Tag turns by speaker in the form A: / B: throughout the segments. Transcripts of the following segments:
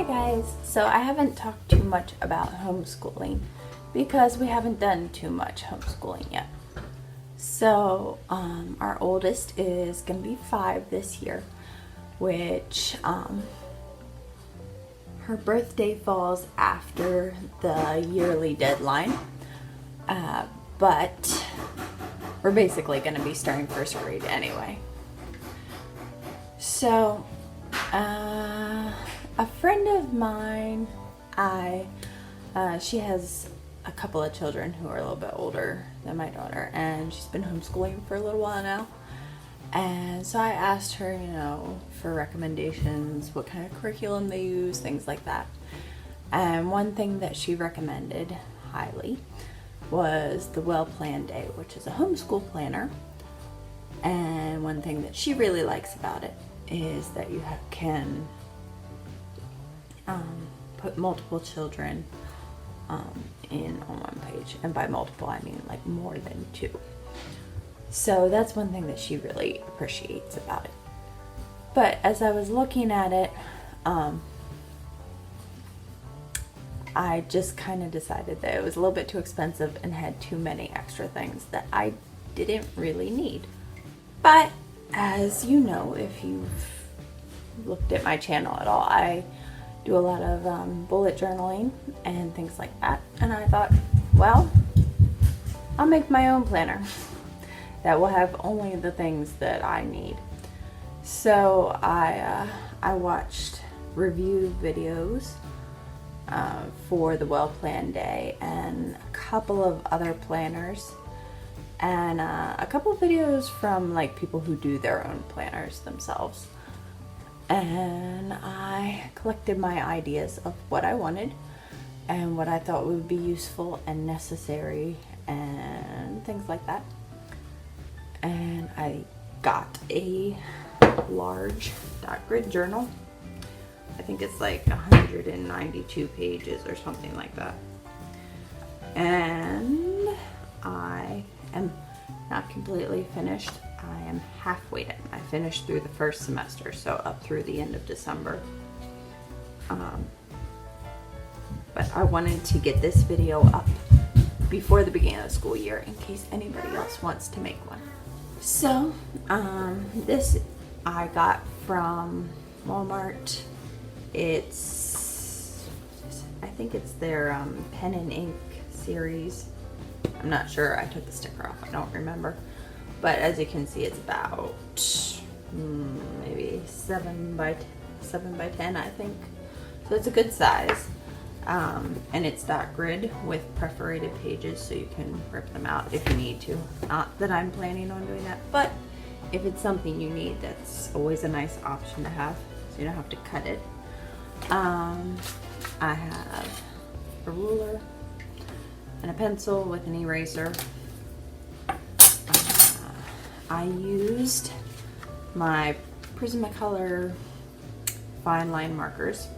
A: Hi guys! So I haven't talked too much about homeschooling because we haven't done too much homeschooling yet. So our oldest is going to be 5 this year, which her birthday falls after the yearly deadline, but we're basically going to be starting first grade anyway. So a friend of mine, she has a couple of children who are a little bit older than my daughter, and she's been homeschooling for a little while now. And so I asked her, for recommendations, what kind of curriculum they use, things like that. And one thing that she recommended highly was the Well Plan Day, which is a homeschool planner. And one thing that she really likes about it is that you can put multiple children in on one page, and by multiple I mean like more than 2. So that's one thing that she really appreciates about it. But as I was looking at it, I just kind of decided that it was a little bit too expensive and had too many extra things that I didn't really need. But as you know, if you've looked at my channel at all, I do a lot of bullet journaling and things like that. And I thought, well, I'll make my own planner that will have only the things that I need. So I watched review videos for the Well Plan Day and a couple of other planners, and a couple of videos from like people who do their own planners themselves. And I collected my ideas of what I wanted and what I thought would be useful and necessary and things like that. And I got a large dot grid journal. I think it's like 192 pages or something like that. And I am not completely finished. I am halfway done. I finished through the first semester, so up through the end of December. But I wanted to get this video up before the beginning of the school year in case anybody else wants to make one. So this I got from Walmart. I think it's their pen and ink series. I'm not sure. I took the sticker off. I don't remember. But as you can see, it's about maybe 7 by 10, I think. So it's a good size. And it's dot grid with perforated pages, so you can rip them out if you need to. Not that I'm planning on doing that, but if it's something you need, that's always a nice option to have, so you don't have to cut it. I have a ruler and a pencil with an eraser. I used my Prismacolor fine line markers,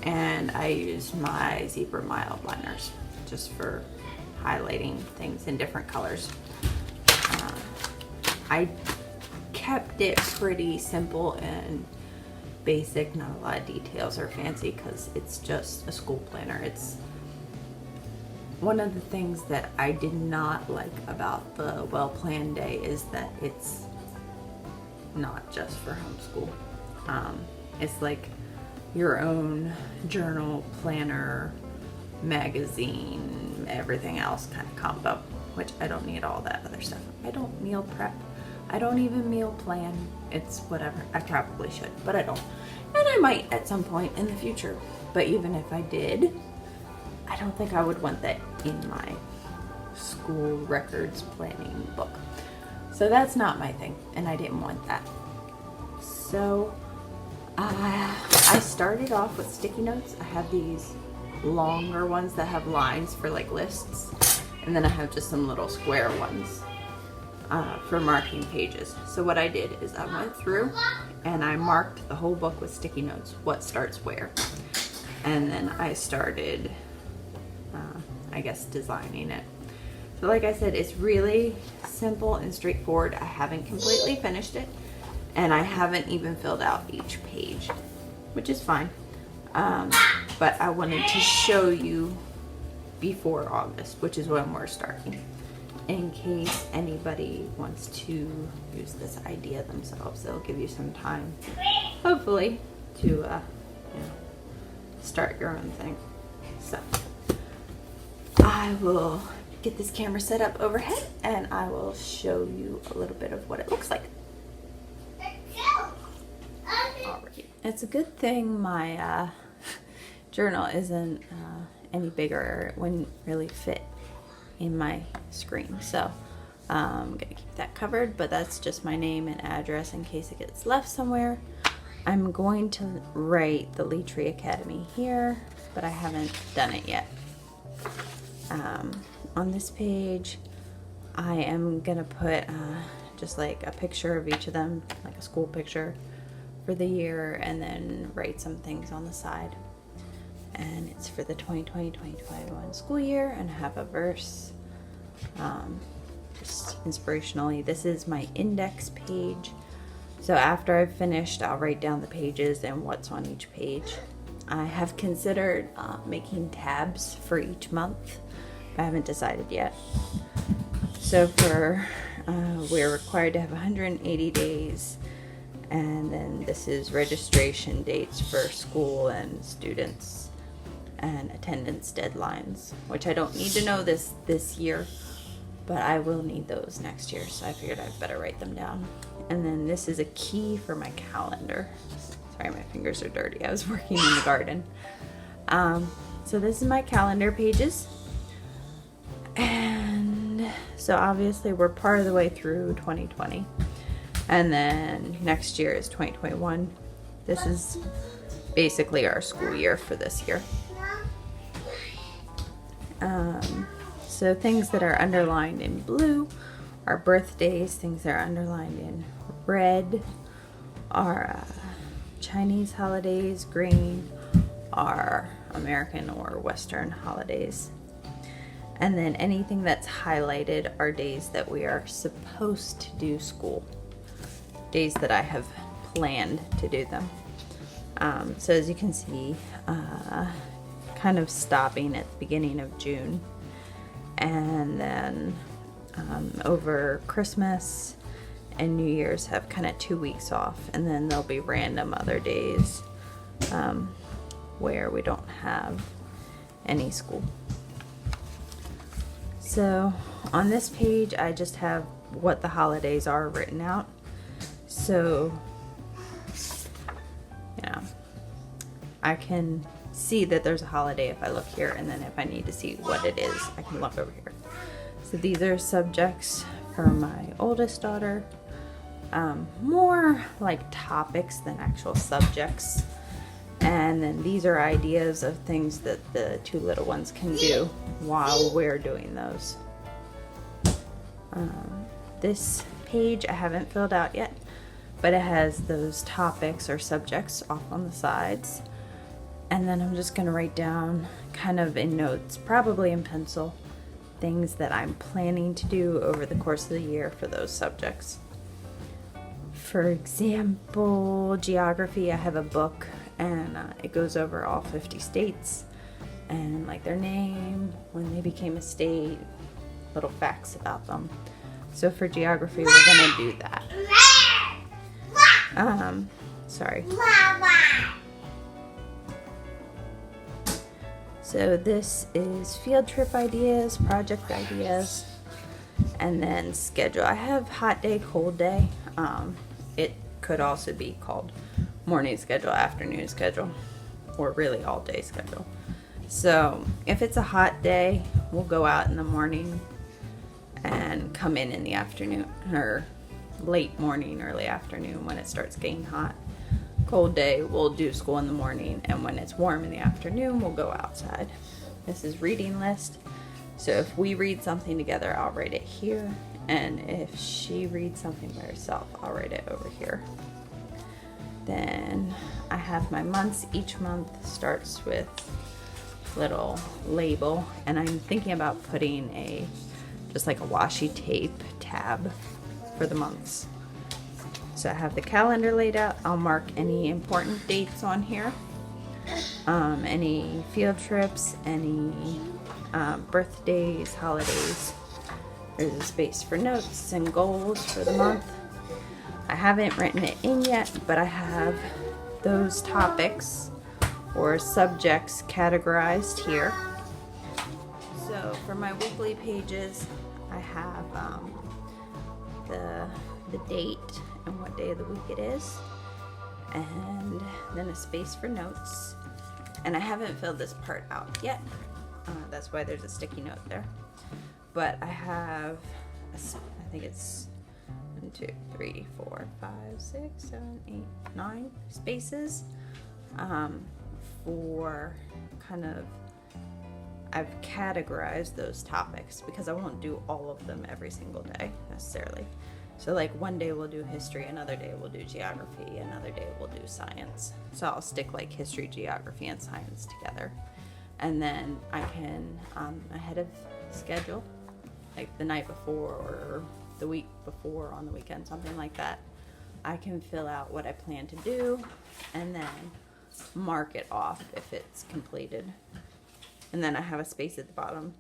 A: and I used my zebra mild liners just for highlighting things in different colors. I kept it pretty simple and basic, not a lot of details or fancy, because it's just a school planner. It's one of the things that I did not like about the Well Plan Day is that it's not just for homeschool. It's like your own journal, planner, magazine, everything else kind of combo, which I don't need all that other stuff. I don't meal prep. I don't even meal plan. It's whatever. I probably should, but I don't. And I might at some point in the future. But even if I did, I don't think I would want that in my school records planning book. So that's not my thing, and I didn't want that. So I started off with sticky notes. I have these longer ones that have lines for like lists, and then I have just some little square ones for marking pages. So what I did is I went through and I marked the whole book with sticky notes, what starts where. And then I started I guess designing it. So like I said, it's really simple and straightforward. I haven't completely finished it, and I haven't even filled out each page, which is fine. But I wanted to show you before August, which is when we're starting, in case anybody wants to use this idea themselves. It'll give you some time, hopefully, to you know, start your own thing. So I will get this camera set up overhead and I will show you a little bit of what it looks like. Alright. It's a good thing my journal isn't any bigger. It wouldn't really fit in my screen, so I'm gonna keep that covered, but that's just my name and address in case it gets left somewhere. I'm going to write the Lee Tree Academy here, but I haven't done it yet. On this page I am gonna put just like a picture of each of them, like a school picture for the year, and then write some things on the side. And it's for the 2020-2021 school year, and I have a verse, just inspirationally. This is my index page, so after I've finished I'll write down the pages and what's on each page. I have considered making tabs for each month, but I haven't decided yet. So for we're required to have 180 days, and then this is registration dates for school and students and attendance deadlines, which I don't need to know this year, but I will need those next year, so I figured I'd better write them down. And then this is a key for my calendar. Sorry, my fingers are dirty. I was working in the garden. So this is my calendar pages. And so obviously we're part of the way through 2020. And then next year is 2021. This is basically our school year for this year. So things that are underlined in blue are birthdays. Things that are underlined in red are Chinese holidays. Green are American or Western holidays. And then anything that's highlighted are days that we are supposed to do school. Days that I have planned to do them. So as you can see, kind of stopping at the beginning of June, and then over Christmas and New Year's have kind of 2 weeks off, and then there'll be random other days where we don't have any school. So on this page I just have what the holidays are written out, so you know I can see that there's a holiday if I look here, and then if I need to see what it is I can look over here. So these are subjects for my oldest daughter, more like topics than actual subjects, and then these are ideas of things that the two little ones can do while we're doing those. This page I haven't filled out yet, but it has those topics or subjects off on the sides. And then I'm just going to write down kind of in notes, probably in pencil, things that I'm planning to do over the course of the year for those subjects. For example, geography, I have a book, and it goes over all 50 states and like their name, when they became a state, little facts about them. So for geography we're going to do that. Sorry. So this is field trip ideas, project ideas, and then schedule. I have hot day, cold day. It could also be called morning schedule, afternoon schedule, or really all day schedule. So if it's a hot day, we'll go out in the morning and come in the afternoon, or late morning, early afternoon when it starts getting hot. Cold day, we'll do school in the morning, and when it's warm in the afternoon, we'll go outside. This is reading list. So if we read something together, I'll write it here, and if she reads something by herself, I'll write it over here. Then I have my months. Each month starts with little label, and I'm thinking about putting just like a washi tape tab for the months. So I have the calendar laid out. I'll mark any important dates on here. any field trips, any birthdays, holidays. There's a space for notes and goals for the month. I haven't written it in yet, but I have those topics or subjects categorized here. So for my weekly pages, I have the date and what day of the week it is, and then a space for notes. And I haven't filled this part out yet. That's why there's a sticky note there. But I have, I think it's 1, 2, 3, 4, 5, 6, 7, 8, 9 spaces for kind of, I've categorized those topics because I won't do all of them every single day necessarily. So like one day we'll do history, another day we'll do geography, another day we'll do science. So I'll stick like history, geography, and science together. And then I can, ahead of schedule, like the night before or the week before on the weekend, something like that, I can fill out what I plan to do and then mark it off if it's completed. And then I have a space at the bottom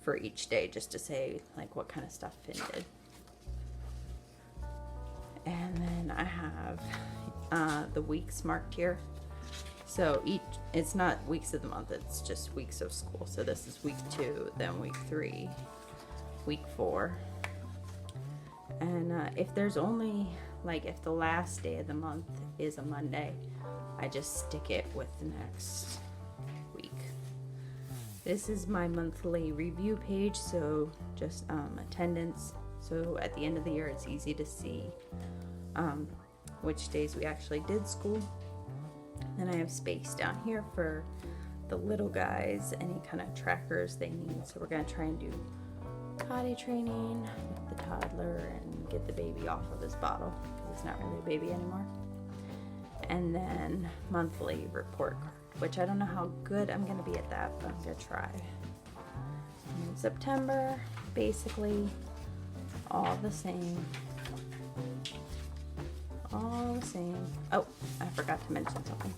A: for each day just to say like what kind of stuff Finn did. And then I have the weeks marked here. So it's not weeks of the month, it's just weeks of school. So this is week 2, then week 3, week 4. And if there's only, like if the last day of the month is a Monday, I just stick it with the next week. This is my monthly review page, so just attendance. So at the end of the year, it's easy to see which days we actually did school. Then I have space down here for the little guys, any kind of trackers they need. So we're going to try and do potty training with the toddler and get the baby off of his bottle because he's not really a baby anymore. And then monthly report card, which I don't know how good I'm going to be at that, but I'm going to try. And in September, basically all the same. All the same. Oh, I forgot to mention something.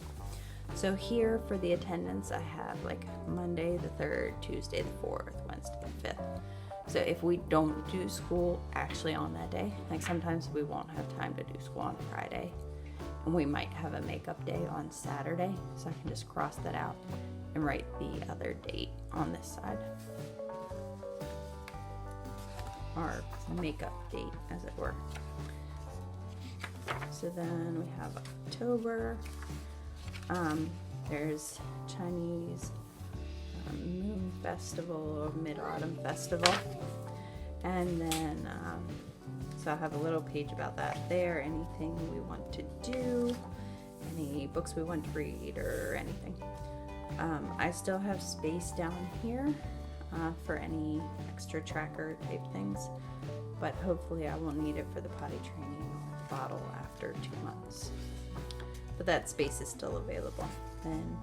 A: So here for the attendance, I have like Monday the 3rd, Tuesday the 4th, Wednesday the 5th. So if we don't do school actually on that day, like sometimes we won't have time to do school on Friday, and we might have a makeup day on Saturday, so I can just cross that out and write the other date on this side. Our makeup date, as it were. So then we have October. There's Chinese Moon Festival or Mid-Autumn Festival. And then, so I have a little page about that there. Anything we want to do, any books we want to read or anything. I still have space down here for any extra tracker type things, but hopefully I won't need it for the potty training bottle after 2 months. But that space is still available. Then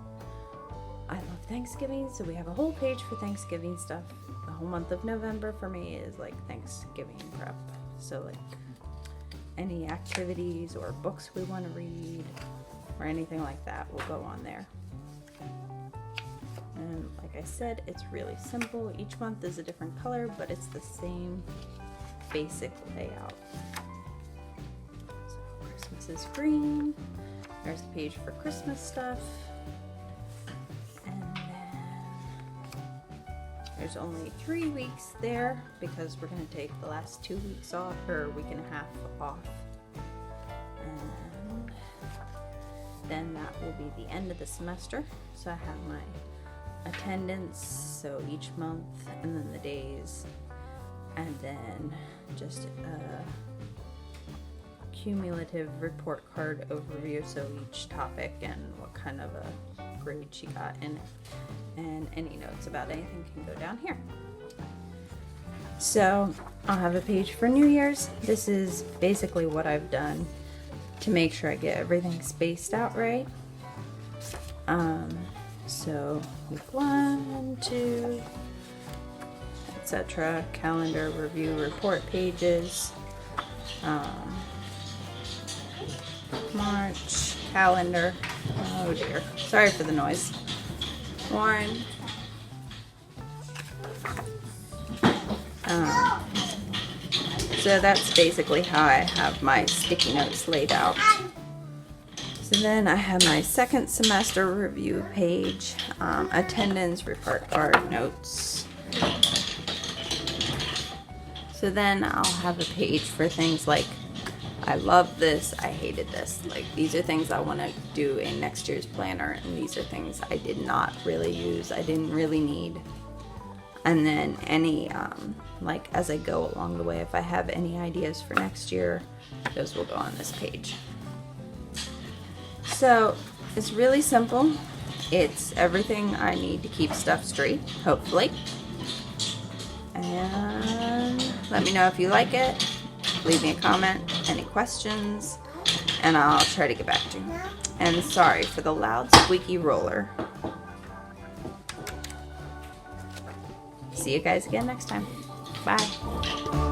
A: I love Thanksgiving, so we have a whole page for Thanksgiving stuff. The whole month of November for me is like Thanksgiving prep. So like any activities or books we want to read or anything like that will go on there. And like I said, it's really simple. Each month is a different color, but it's the same basic layout. Christmas is green. There's a page for Christmas stuff. And then there's only 3 weeks there because we're going to take the last 2 weeks off, or a week and a half off. And then that will be the end of the semester. So I have my attendance, so each month, and then the days, and then just a cumulative report card overview, so each topic and what kind of a grade she got in it, and any notes about anything can go down here. So I'll have a page for New Year's. This is basically what I've done to make sure I get everything spaced out right. So week 1, 2, etc. Calendar, review, report pages. March, calendar, Oh dear. Sorry for the noise. 1. So that's basically how I have my sticky notes laid out. So then I have my second semester review page, attendance, report card, notes. So then I'll have a page for things like, I love this, I hated this. Like, these are things I want to do in next year's planner, and these are things I did not really use, I didn't really need. And then any, like, as I go along the way, if I have any ideas for next year, those will go on this page. So it's really simple. It's everything I need to keep stuff straight, hopefully. And let me know if you like it. Leave me a comment, any questions, and I'll try to get back to you. And sorry for the loud squeaky roller. See you guys again next time. Bye.